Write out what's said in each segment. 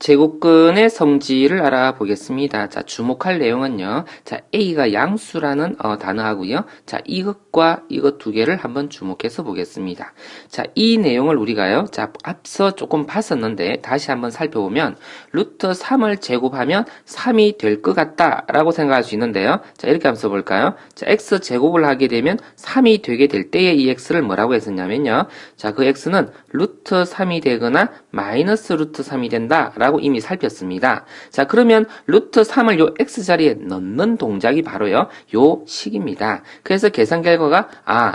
제곱근의 성질을 알아보겠습니다. 자, 주목할 내용은요. 자, A가 양수라는 단어하고요. 자, 이것과 이것 두 개를 한번 주목해서 보겠습니다. 자, 이 내용을 우리가요. 자, 앞서 조금 봤었는데 다시 한번 살펴보면 루트 3을 제곱하면 3이 될 것 같다라고 생각할 수 있는데요. 자, 이렇게 한번 써볼까요? 자, x 제곱을 하게 되면 3이 되게 될 때에 이 x를 뭐라고 했었냐면요. 자, 그 x는 루트 3이 되거나 마이너스 루트 3이 된다 라고 이미 살폈습니다. 자, 그러면 루트 3을 요 x자리에 넣는 동작이 바로요 요 식입니다. 그래서 계산 결과가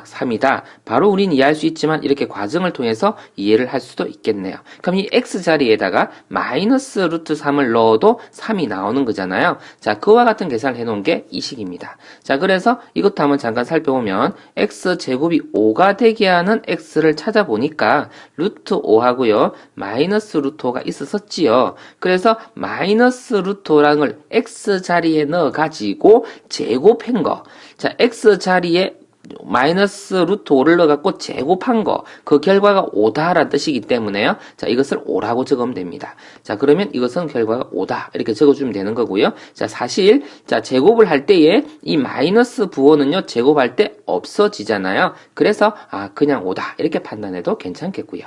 3이다. 바로 우린 이해할 수 있지만 이렇게 과정을 통해서 이해를 할 수도 있겠네요. 그럼 이 x자리에다가 마이너스 루트 3을 넣어도 3이 나오는 거잖아요. 자, 그와 같은 계산을 해놓은 게 이 식입니다. 자, 그래서 이것도 한번 잠깐 살펴보면 x제곱이 5가 되게 하는 x를 찾아보니까 루트 5하고요 마이너스 루트 5가 있었지요. 그래서 마이너스 루트 5라는 걸 x자리에 넣어가지고 제곱한 거. 자, x자리에 마이너스 루트 5를 넣어갖고 제곱한 거. 그 결과가 5다라는 뜻이기 때문에요. 자, 이것을 5라고 적으면 됩니다. 자, 그러면 이것은 결과가 5다. 이렇게 적어주면 되는 거고요. 자, 사실, 자, 제곱을 할 때에 이 마이너스 부호는요, 제곱할 때 없어지잖아요. 그래서, 그냥 5다. 이렇게 판단해도 괜찮겠고요.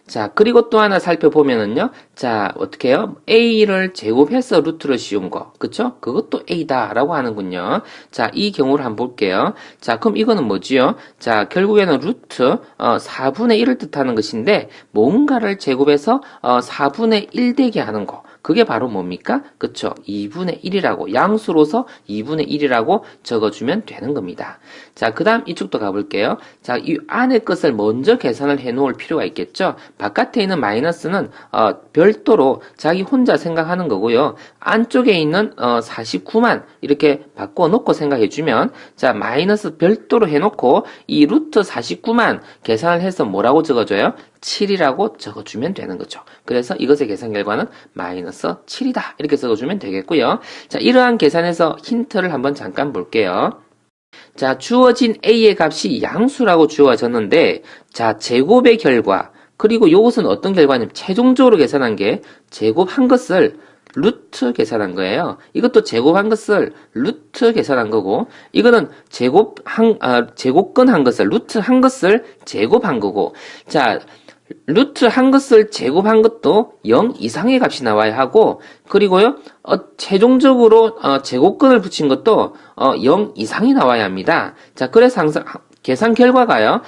자, 그리고 또 하나 살펴보면은요. 자, 어떻게 해요? A를 제곱해서 루트를 씌운 거. 그쵸? 그것도 A다. 라고 하는군요. 자, 이 경우를 한번 볼게요. 자, 그럼 이거는 뭐지요? 자, 결국에는 루트 4분의 1을 뜻하는 것인데, 뭔가를 제곱해서 4분의 1 되게 하는 거. 그게 바로 뭡니까? 그쵸? 2분의 1이라고, 양수로서 2분의 1이라고 적어주면 되는 겁니다. 자, 그 다음 이쪽도 가볼게요. 자, 이 안의 것을 먼저 계산을 해 놓을 필요가 있겠죠? 바깥에 있는 마이너스는 별도로 자기 혼자 생각하는 거고요. 안쪽에 있는 49만 이렇게 바꿔놓고 생각해주면, 자, 마이너스 별도로 해놓고 이 루트 49만 계산을 해서 뭐라고 적어줘요? 7이라고 적어주면 되는 거죠. 그래서 이것의 계산 결과는 마이너스 7이다. 이렇게 적어주면 되겠고요. 자, 이러한 계산에서 힌트를 한번 잠깐 볼게요. 자, 주어진 A의 값이 양수라고 주어졌는데, 자, 제곱의 결과, 그리고 이것은 어떤 결과냐면, 최종적으로 계산한 게, 제곱한 것을 루트 계산한 거예요. 이것도 제곱한 것을 루트 계산한 거고, 이거는 제곱근 한 것을, 루트 한 것을 제곱한 거고, 자, 루트 한 것을 제곱한 것도 0 이상의 값이 나와야 하고, 그리고요, 최종적으로, 제곱근을 붙인 것도, 0 이상이 나와야 합니다. 자, 그래서 항상, 계산 결과가요,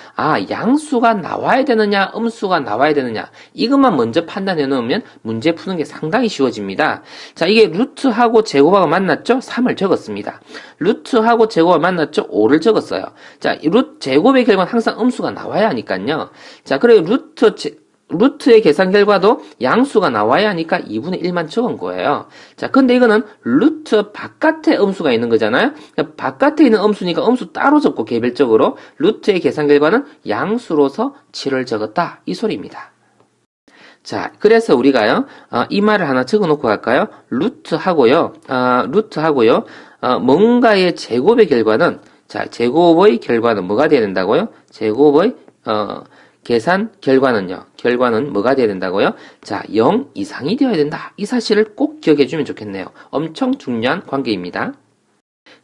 양수가 나와야 되느냐, 음수가 나와야 되느냐, 이것만 먼저 판단해 놓으면 문제 푸는 게 상당히 쉬워집니다. 자, 이게 루트하고 제곱하고 만났죠? 3을 적었습니다. 루트하고 제곱하고 만났죠? 5를 적었어요. 자, 제곱의 결과는 항상 음수가 나와야 하니까요. 자, 그리고 루트의 계산 결과도 양수가 나와야 하니까 2분의 1만 적은 거예요. 자, 근데 이거는 루트 바깥에 음수가 있는 거잖아요. 그러니까 바깥에 있는 음수니까 음수 따로 적고 개별적으로 루트의 계산 결과는 양수로서 7을 적었다. 이 소리입니다. 자, 그래서 우리가요, 이 말을 하나 적어 놓고 갈까요? 루트하고요, 뭔가의 제곱의 결과는, 자, 제곱의 결과는 뭐가 돼야 된다고요? 제곱의, 계산 결과는 뭐가 돼야 된다고요? 자, 0 이상이 되어야 된다. 이 사실을 꼭 기억해 주면 좋겠네요. 엄청 중요한 관계입니다.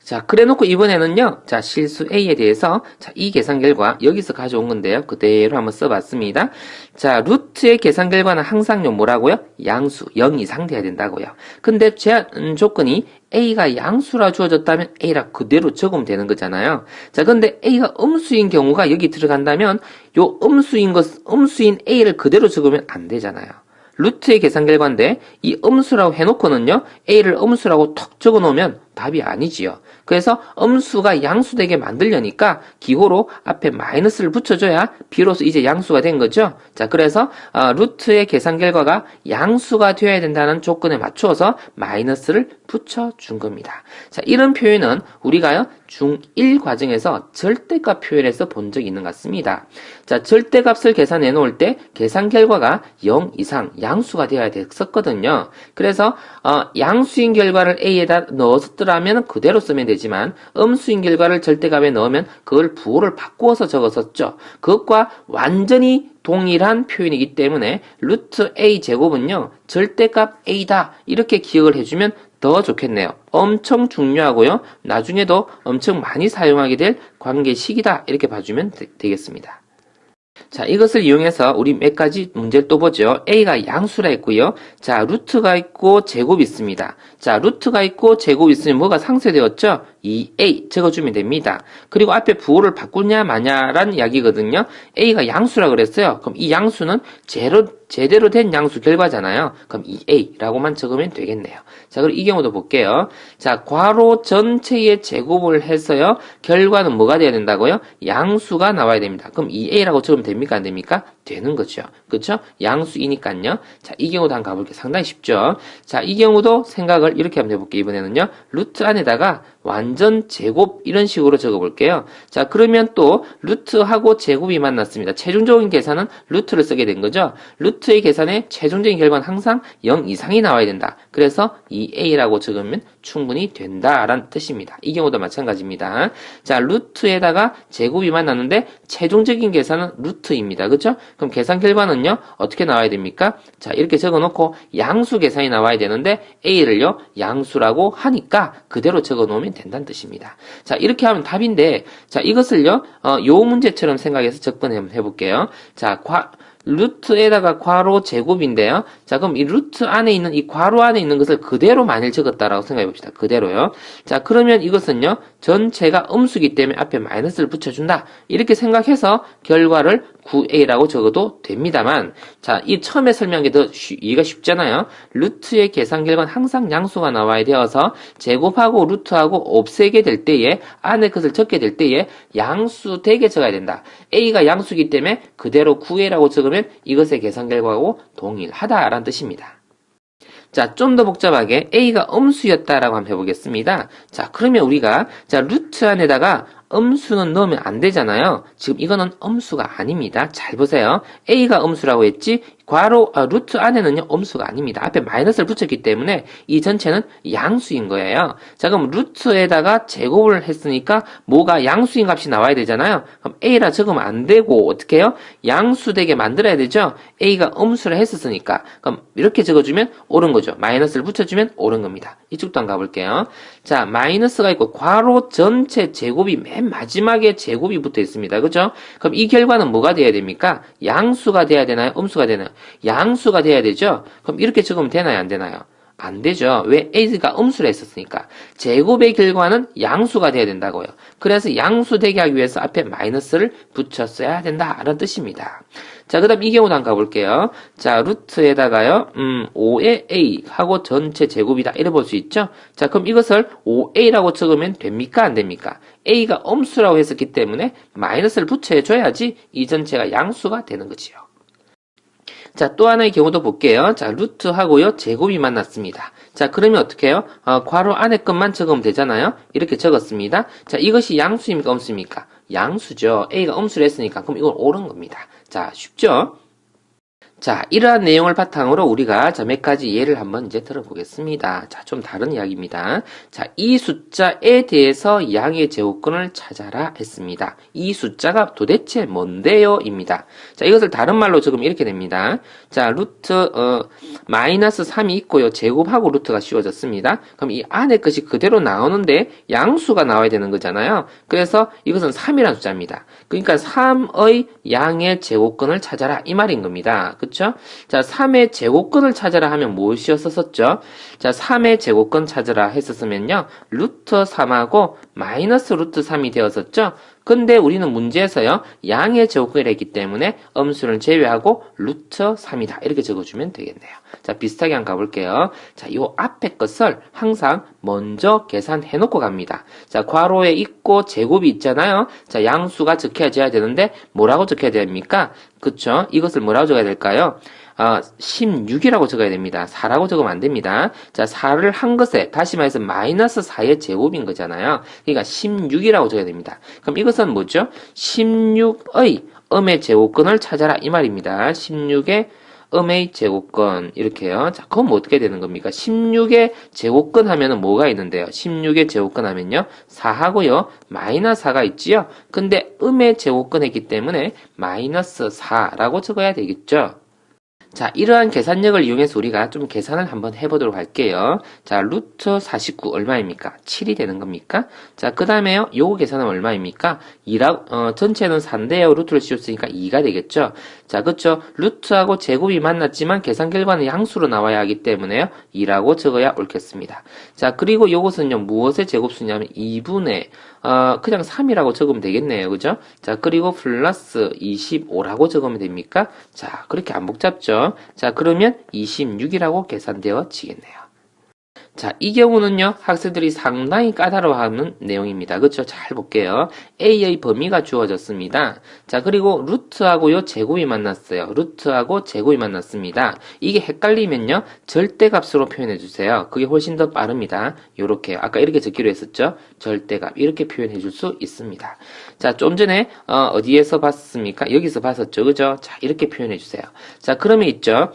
자, 그래 놓고 이번에는요, 자, 실수 A에 대해서, 자, 이 계산 결과, 여기서 가져온 건데요. 그대로 한번 써봤습니다. 자, 루트의 계산 결과는 항상요, 뭐라고요? 양수, 0 이상 돼야 된다고요. 근데 제한 조건이 A가 양수라 주어졌다면 A라 그대로 적으면 되는 거잖아요. 자, 근데 A가 음수인 경우가 여기 들어간다면, 요 음수인 A를 그대로 적으면 안 되잖아요. 루트의 계산 결과인데 이 음수라고 해놓고는요, A를 음수라고 턱 적어놓으면 답이 아니지요. 그래서 음수가 양수되게 만들려니까 기호로 앞에 마이너스를 붙여줘야 비로소 이제 양수가 된 거죠. 자, 그래서 루트의 계산 결과가 양수가 되어야 된다는 조건에 맞추어서 마이너스를 붙여준 겁니다. 자, 이런 표현은 우리가요, 중1 과정에서 절대값 표현에서 본 적이 있는 것 같습니다. 자, 절대값을 계산해 놓을 때 계산 결과가 0 이상 양수가 되어야 됐었거든요. 그래서 양수인 결과를 A에다 넣었더라면 그대로 쓰면 되지만 음수인 결과를 절대값에 넣으면 그걸 부호를 바꾸어서 적었었죠. 그것과 완전히 동일한 표현이기 때문에 루트 A 제곱은요, 절대값 A다. 이렇게 기억을 해주면 더 좋겠네요. 엄청 중요하고요. 나중에도 엄청 많이 사용하게 될 관계식이다. 이렇게 봐주면 되겠습니다. 자, 이것을 이용해서 우리 몇 가지 문제를 또 보죠. A가 양수라 했고요. 자, 루트가 있고 제곱이 있습니다. 자, 루트가 있고 제곱이 있으면 뭐가 상쇄되었죠? 2A 적어주면 됩니다. 그리고 앞에 부호를 바꾸냐 마냐라는 이야기거든요. A가 양수라 그랬어요. 그럼 이 양수는 제대로 된 양수 결과잖아요. 그럼 2A라고만 적으면 되겠네요. 자, 그럼 이 경우도 볼게요. 자, 괄호 전체의 제곱을 해서요. 결과는 뭐가 돼야 된다고요? 양수가 나와야 됩니다. 그럼 2A라고 적으면 됩니까? 안 됩니까? 되는 거죠. 그렇죠? 양수이니까요. 자, 이 경우도 한번 가볼게요. 상당히 쉽죠? 자, 이 경우도 생각을 이렇게 한번 해볼게요. 이번에는요. 루트 안에다가 완전 제곱 이런 식으로 적어볼게요. 자, 그러면 또 루트하고 제곱이 만났습니다. 최종적인 계산은 루트를 쓰게 된 거죠. 루트의 계산에 최종적인 결과는 항상 0 이상이 나와야 된다. 그래서 2a라고 적으면 충분히 된다라는 뜻입니다. 이 경우도 마찬가지입니다. 자, 루트에다가 제곱이 만났는데 최종적인 계산은 루트입니다. 그렇죠? 그럼 계산 결과는요. 어떻게 나와야 됩니까? 자, 이렇게 적어놓고 양수 계산이 나와야 되는데 a를요. 양수라고 하니까 그대로 적어놓으면 된다는 뜻입니다. 자, 이렇게 하면 답인데, 자, 이것을요, 요 문제처럼 생각해서 접근해 볼게요. 자, 루트에다가 괄호 제곱인데요. 자, 그럼 이 루트 안에 있는 이 괄호 안에 있는 것을 그대로 만일 적었다라고 생각해 봅시다. 그대로요. 자, 그러면 이것은요, 전체가 음수기 때문에 앞에 마이너스를 붙여준다. 이렇게 생각해서 결과를 9a라고 적어도 됩니다만, 자, 이 처음에 설명한 게 더 이해가 쉽잖아요. 루트의 계산 결과는 항상 양수가 나와야 되어서 제곱하고 루트하고 없애게 될 때에 안에 것을 적게 될 때에 양수 되게 적어야 된다. a가 양수기 때문에 그대로 9a라고 적으면 이것의 계산 결과하고 동일하다라는 뜻입니다. 자, 좀 더 복잡하게 a가 음수였다라고 한번 해보겠습니다. 자, 그러면 우리가 자 루트 안에다가 음수는 넣으면 안 되잖아요. 지금 이거는 음수가 아닙니다. 잘 보세요. a가 음수라고 했지 루트 안에는요 음수가 아닙니다. 앞에 마이너스를 붙였기 때문에 이 전체는 양수인 거예요. 자, 그럼 루트에다가 제곱을 했으니까 뭐가 양수인 값이 나와야 되잖아요. 그럼 a라 적으면 안 되고 어떻게 해요? 양수 되게 만들어야 되죠. a가 음수를 했었으니까. 그럼 이렇게 적어주면 옳은 거죠. 마이너스를 붙여주면 옳은 겁니다. 이쪽도 한번 가볼게요. 자, 마이너스가 있고 괄호 전체 제곱이 맨 마지막에 제곱이 붙어 있습니다. 그죠? 그럼 이 결과는 뭐가 돼야 됩니까? 양수가 돼야 되나요? 음수가 되나요? 양수가 돼야 되죠? 그럼 이렇게 적으면 되나요? 안 되나요? 안 되죠. 왜? a가 음수를 했었으니까. 제곱의 결과는 양수가 돼야 된다고요. 그래서 양수 되게 하기 위해서 앞에 마이너스를 붙였어야 된다라는 뜻입니다. 자, 그 다음 이 경우도 한번 가볼게요. 자, 루트에다가요, 5의 a 하고 전체 제곱이다. 이래 볼 수 있죠? 자, 그럼 이것을 5a라고 적으면 됩니까? 안 됩니까? a가 음수라고 했었기 때문에 마이너스를 붙여줘야지 이 전체가 양수가 되는 거지요. 자, 또 하나의 경우도 볼게요. 자, 루트하고요, 제곱이 만났습니다. 자, 그러면 어떻게 해요? 괄호 안에 것만 적으면 되잖아요. 이렇게 적었습니다. 자, 이것이 양수입니까? 음수입니까? 양수죠. a가 음수를 했으니까. 그럼 이건 옳은 겁니다. 자, 쉽죠? 자, 이러한 내용을 바탕으로 우리가 몇 가지 예를 한번 이제 들어보겠습니다. 자, 좀 다른 이야기입니다. 자, 이 숫자에 대해서 양의 제곱근을 찾아라 했습니다. 이 숫자가 도대체 뭔데요? 입니다. 자, 이것을 다른 말로 적으면 이렇게 됩니다. 자, 마이너스 3이 있고요. 제곱하고 루트가 씌워졌습니다. 그럼 이 안에 것이 그대로 나오는데 양수가 나와야 되는 거잖아요. 그래서 이것은 3이라는 숫자입니다. 그러니까 3의 양의 제곱근을 찾아라 이 말인 겁니다. 그쵸? 자, 3의 제곱근을 찾아라 하면 무엇이었었죠? 자, 3의 제곱근 찾으라 했었으면요. 루트 3하고 마이너스 루트 3이 되었었죠? 근데 우리는 문제에서요. 양의 제곱근이라 했기 때문에 음수를 제외하고 루트 3이다. 이렇게 적어주면 되겠네요. 자, 비슷하게 한번 가볼게요. 자, 요 앞에 것을 항상 먼저 계산해놓고 갑니다. 자, 괄호에 있고 제곱이 있잖아요. 자, 양수가 적혀져야 되는데 뭐라고 적혀야 됩니까? 그쵸? 이것을 뭐라고 적어야 될까요? 16이라고 적어야 됩니다. 4라고 적으면 안 됩니다. 자, 4를 한 것에, 다시 말해서 마이너스 4의 제곱인 거잖아요. 그러니까 16이라고 적어야 됩니다. 그럼 이것은 뭐죠? 16의 음의 제곱근을 찾아라 이 말입니다. 16의 음의 제곱근 이렇게요. 자, 그럼 어떻게 되는 겁니까? 16의 제곱근 하면은 뭐가 있는데요? 16의 제곱근 하면요. 4하고요. 마이너스 4가 있지요. 근데 음의 제곱근 했기 때문에 마이너스 4라고 적어야 되겠죠. 자, 이러한 계산력을 이용해서 우리가 좀 계산을 한번 해보도록 할게요. 자, 루트 49 얼마입니까? 7이 되는 겁니까? 자, 그 다음에요. 요거 계산은 얼마입니까? 2라, 전체는 4인데요. 루트를 씌웠으니까 2가 되겠죠? 자, 그쵸? 루트하고 제곱이 만났지만 계산 결과는 양수로 나와야 하기 때문에요. 2라고 적어야 옳겠습니다. 자, 그리고 요것은요. 무엇의 제곱수냐면 2분의 그냥 3이라고 적으면 되겠네요. 그죠? 자, 그리고 플러스 25라고 적으면 됩니까? 자, 그렇게 안 복잡죠? 자, 그러면 26이라고 계산되어지겠네요. 자, 이 경우는요, 학생들이 상당히 까다로워하는 내용입니다. 그쵸? 잘 볼게요. A의 범위가 주어졌습니다. 자, 그리고 루트하고요, 제곱이 만났어요. 루트하고 제곱이 만났습니다. 이게 헷갈리면요, 절대값으로 표현해주세요. 그게 훨씬 더 빠릅니다. 요렇게, 아까 이렇게 적기로 했었죠? 절대값. 이렇게 표현해줄 수 있습니다. 자, 좀 전에, 어디에서 봤습니까? 여기서 봤었죠. 그죠? 자, 이렇게 표현해주세요. 자, 그러면 있죠.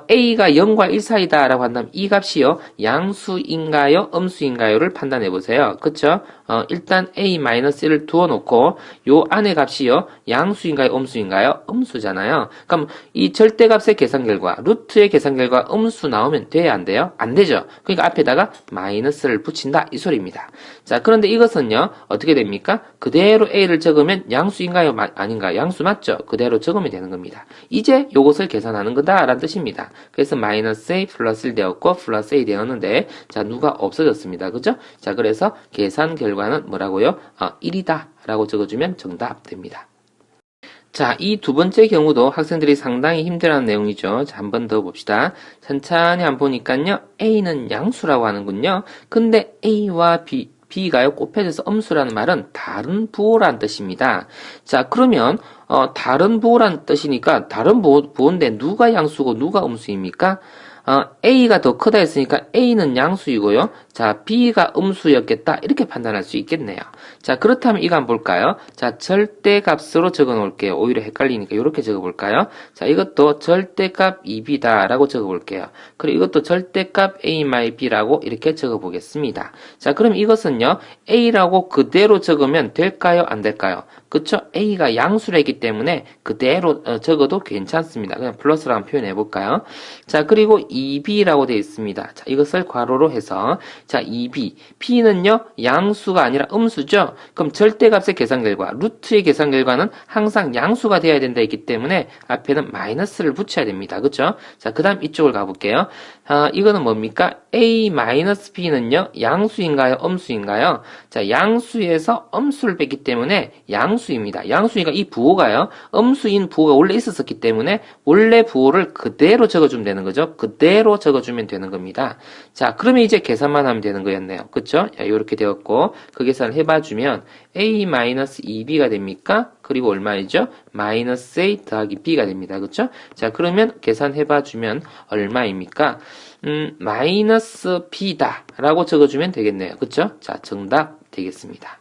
A가 0과 1 사이다 라고 한다면 이 값이요, 양수인가요? 음수인가요?를 판단해 보세요. 그쵸? 일단 A-1을 두어 놓고 요 안의 값이요. 양수인가요? 음수인가요? 음수잖아요. 그럼 이 절대값의 계산 결과, 루트의 계산 결과 음수 나오면 돼야 안 돼요? 안 되죠. 그러니까 앞에다가 마이너스를 붙인다 이 소리입니다. 자, 그런데 이것은요. 어떻게 됩니까? 그대로 A를 적으면 양수인가요? 아닌가요? 양수 맞죠? 그대로 적으면 되는 겁니다. 이제 요것을 계산하는 거다라는 뜻입니다. 그래서 마이너스 A 플러스 1 되었고 플러스 A 되었는데 자, 누가 없어졌습니다. 그죠? 자, 그래서 계산 결과는 뭐라고요? 1이다 라고 적어주면 정답 됩니다. 자, 이 두 번째 경우도 학생들이 상당히 힘들어하는 내용이죠. 자, 한 번 더 봅시다. 천천히 한번 보니까요. A는 양수라고 하는군요. 근데 A와 B가요, 곱해져서 음수라는 말은 다른 부호라는 뜻입니다. 자, 그러면, 다른 부호라는 뜻이니까, 다른 부호인데 누가 양수고 누가 음수입니까? A가 더 크다 했으니까 A는 양수이고요. 자, B가 음수였겠다. 이렇게 판단할 수 있겠네요. 자, 그렇다면 이거 한번 볼까요? 자, 절대값으로 적어 놓을게요. 오히려 헷갈리니까 이렇게 적어 볼까요? 자, 이것도 절대값 2B다 라고 적어 볼게요. 그리고 이것도 절대값 A-B라고 이렇게 적어 보겠습니다. 자, 그럼 이것은요, A라고 그대로 적으면 될까요? 안 될까요? 그쵸? A가 양수이기 때문에 그대로 적어도 괜찮습니다. 그냥 플러스라고 표현해 볼까요? 자, 그리고 2B라고 되어 있습니다. 자, 이것을 괄호로 해서 자, 2B. B는요, 양수가 아니라 음수죠? 그럼 절대값의 계산 결과, 루트의 계산 결과는 항상 양수가 되어야 된다 했기 때문에 앞에는 마이너스를 붙여야 됩니다. 그쵸? 자, 그 다음 이쪽을 가볼게요. 이거는 뭡니까? A-B는요, 양수인가요? 음수인가요? 자, 양수에서 음수를 뺐기 때문에 양수입니다. 양수니까 이 부호가요, 음수인 부호가 원래 있었기 때문에 원래 부호를 그대로 적어주면 되는 거죠. 그대로 적어주면 되는 겁니다. 자, 그러면 이제 계산만 하면 되는 거였네요. 그쵸? 이렇게 되었고, 그 계산을 해봐주면 A-2B가 됩니까? 그리고 얼마이죠? 마이너스 A 더하기 B가 됩니다. 그쵸? 자, 그러면 계산해봐주면 얼마입니까? 마이너스 B다 라고 적어주면 되겠네요. 그쵸? 자, 정답 되겠습니다.